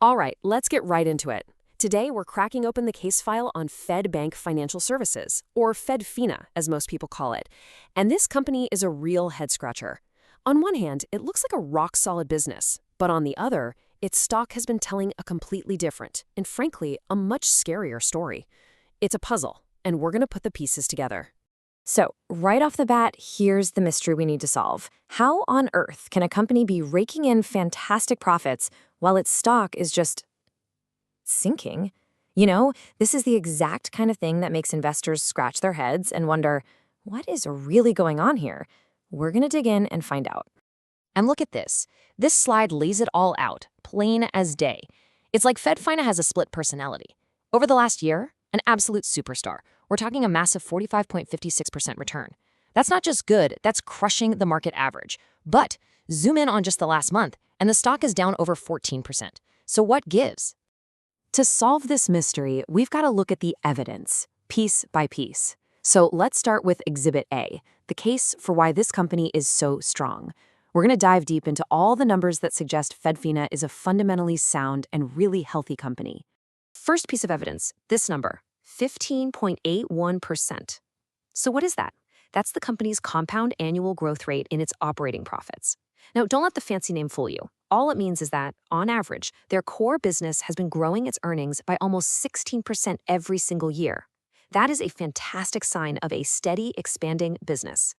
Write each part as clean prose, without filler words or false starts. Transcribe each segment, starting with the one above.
All right, let's get right into it. Today, we're cracking open the case file on Fedbank Financial Services, or Fedfina, as most people call it. And this company is a real head-scratcher. On one hand, it looks like a rock-solid business, but on the other, its stock has been telling a completely different, and frankly, a much scarier story. It's a puzzle, and we're going to put the pieces together. So, right off the bat, here's the mystery we need to solve. How on earth can a company be raking in fantastic profits while its stock is just sinking? This is the exact kind of thing that makes investors scratch their heads and wonder, what is really going on here? We're going to dig in and find out. And look at this. This slide lays it all out, plain as day. It's like Fedfina has a split personality. Over the last year, an absolute superstar. We're talking a massive 45.56% return. That's not just good, that's crushing the market average. But zoom in on just the last month, and the stock is down over 14%. So what gives? To solve this mystery, we've got to look at the evidence, piece by piece. So let's start with Exhibit A, the case for why this company is so strong. We're going to dive deep into all the numbers that suggest Fedfina is a fundamentally sound and really healthy company. First piece of evidence, this number, 15.81%. So what is that? That's the company's compound annual growth rate in its operating profits. Now, don't let the fancy name fool you. All it means is that, on average, their core business has been growing its earnings by almost 16% every single year. That is a fantastic sign of a steady, expanding business.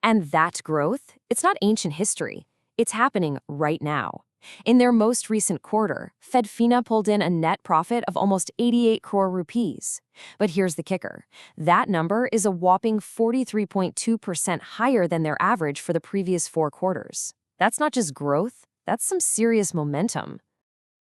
And that growth, it's not ancient history. It's happening right now. In their most recent quarter, Fedfina pulled in a net profit of almost 88 crore rupees. But here's the kicker. That number is a whopping 43.2% higher than their average for the previous 4 quarters. That's not just growth, that's some serious momentum.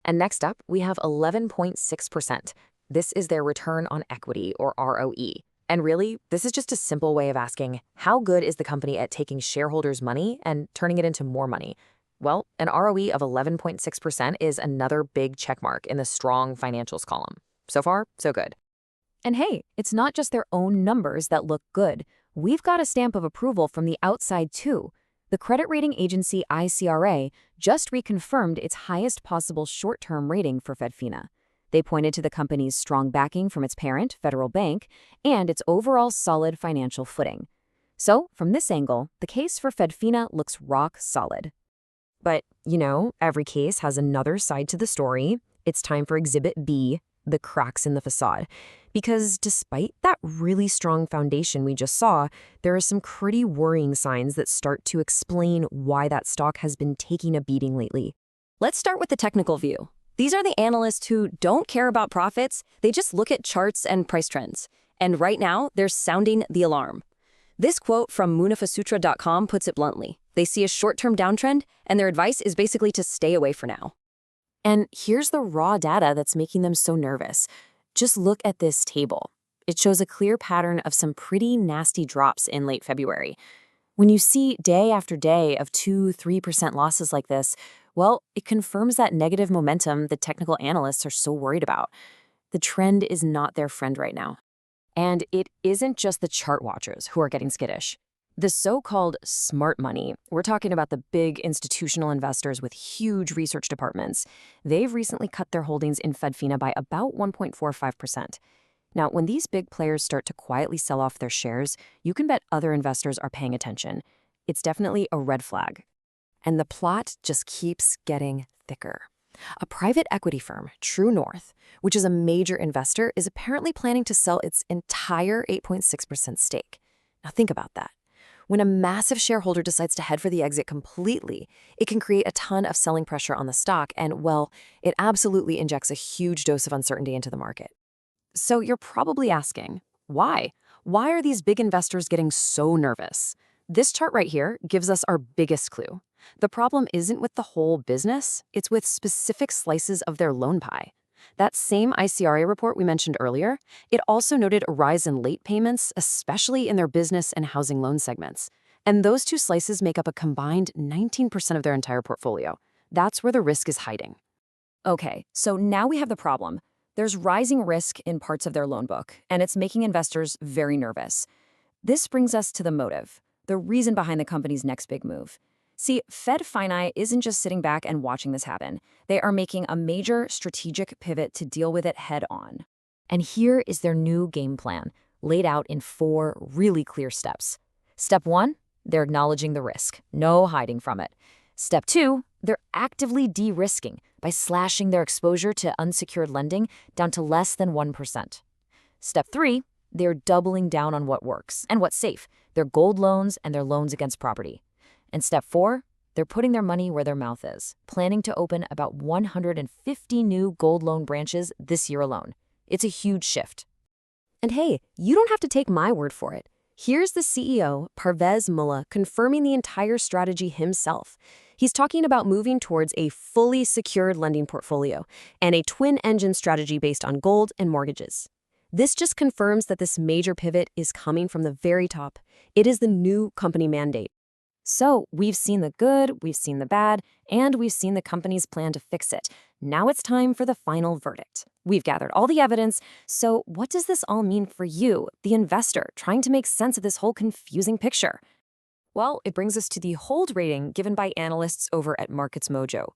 And next up, we have 11.6%. This is their return on equity, or ROE. And really, this is just a simple way of asking, how good is the company at taking shareholders' money and turning it into more money? Well, an ROE of 11.6% is another big checkmark in the strong financials column. So far, so good. And hey, it's not just their own numbers that look good. We've got a stamp of approval from the outside too. The credit rating agency ICRA just reconfirmed its highest possible short-term rating for Fedfina. They pointed to the company's strong backing from its parent, Federal Bank, and its overall solid financial footing. So, from this angle, the case for Fedfina looks rock solid. But, every case has another side to the story. It's time for Exhibit B, the cracks in the facade. Because despite that really strong foundation we just saw, there are some pretty worrying signs that start to explain why that stock has been taking a beating lately. Let's start with the technical view. These are the analysts who don't care about profits, they just look at charts and price trends. And right now, they're sounding the alarm. This quote from munafasutra.com puts it bluntly. They see a short-term downtrend, and their advice is basically to stay away for now. And here's the raw data that's making them so nervous. Just look at this table. It shows a clear pattern of some pretty nasty drops in late February. When you see day after day of 2-3% losses like this, well, it confirms that negative momentum the technical analysts are so worried about. The trend is not their friend right now. And it isn't just the chart watchers who are getting skittish. The so-called smart money, we're talking about the big institutional investors with huge research departments, they've recently cut their holdings in Fedfina by about 1.45%. Now, when these big players start to quietly sell off their shares, you can bet other investors are paying attention. It's definitely a red flag. And the plot just keeps getting thicker. A private equity firm, True North, which is a major investor, is apparently planning to sell its entire 8.6% stake. Now think about that. When a massive shareholder decides to head for the exit completely, it can create a ton of selling pressure on the stock and, well, it absolutely injects a huge dose of uncertainty into the market. So you're probably asking, why? Why are these big investors getting so nervous? This chart right here gives us our biggest clue. The problem isn't with the whole business, it's with specific slices of their loan pie. That same ICRA report we mentioned earlier, it also noted a rise in late payments, especially in their business and housing loan segments. And those two slices make up a combined 19% of their entire portfolio. That's where the risk is hiding. Okay, so now we have the problem. There's rising risk in parts of their loan book, and it's making investors very nervous. This brings us to the motive, the reason behind the company's next big move. See, Fedfina isn't just sitting back and watching this happen. They are making a major strategic pivot to deal with it head on. And here is their new game plan, laid out in 4 really clear steps. Step 1, they're acknowledging the risk, no hiding from it. Step 2, they're actively de-risking by slashing their exposure to unsecured lending down to less than 1%. Step 3, they're doubling down on what works and what's safe, their gold loans and their loans against property. And step 4, they're putting their money where their mouth is, planning to open about 150 new gold loan branches this year alone. It's a huge shift. And hey, you don't have to take my word for it. Here's the CEO, Parvez Mullah, confirming the entire strategy himself. He's talking about moving towards a fully secured lending portfolio and a twin-engine strategy based on gold and mortgages. This just confirms that this major pivot is coming from the very top. It is the new company mandate. So we've seen the good, we've seen the bad, and we've seen the company's plan to fix it. Now it's time for the final verdict. We've gathered all the evidence, so what does this all mean for you, the investor, trying to make sense of this whole confusing picture? Well, it brings us to the hold rating given by analysts over at Markets Mojo.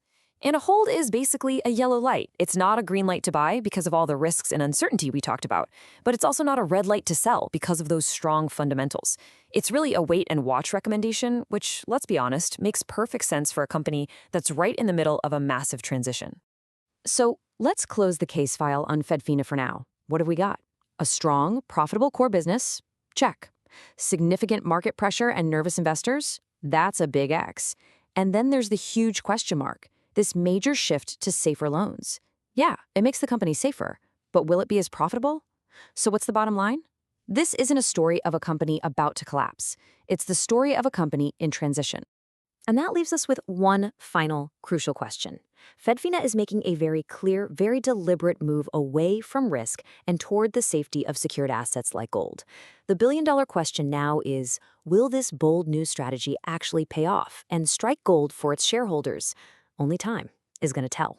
And a hold is basically a yellow light. It's not a green light to buy because of all the risks and uncertainty we talked about, but it's also not a red light to sell because of those strong fundamentals. It's really a wait and watch recommendation, which, let's be honest, makes perfect sense for a company that's right in the middle of a massive transition. So let's close the case file on Fedfina for now. What have we got? A strong, profitable core business? Check. Significant market pressure and nervous investors? That's a big X. And then there's the huge question mark. This major shift to safer loans. Yeah, it makes the company safer, but will it be as profitable? So what's the bottom line? This isn't a story of a company about to collapse. It's the story of a company in transition. And that leaves us with one final crucial question. Fedfina is making a very clear, very deliberate move away from risk and toward the safety of secured assets like gold. The billion-dollar question now is, will this bold new strategy actually pay off and strike gold for its shareholders? Only time is going to tell.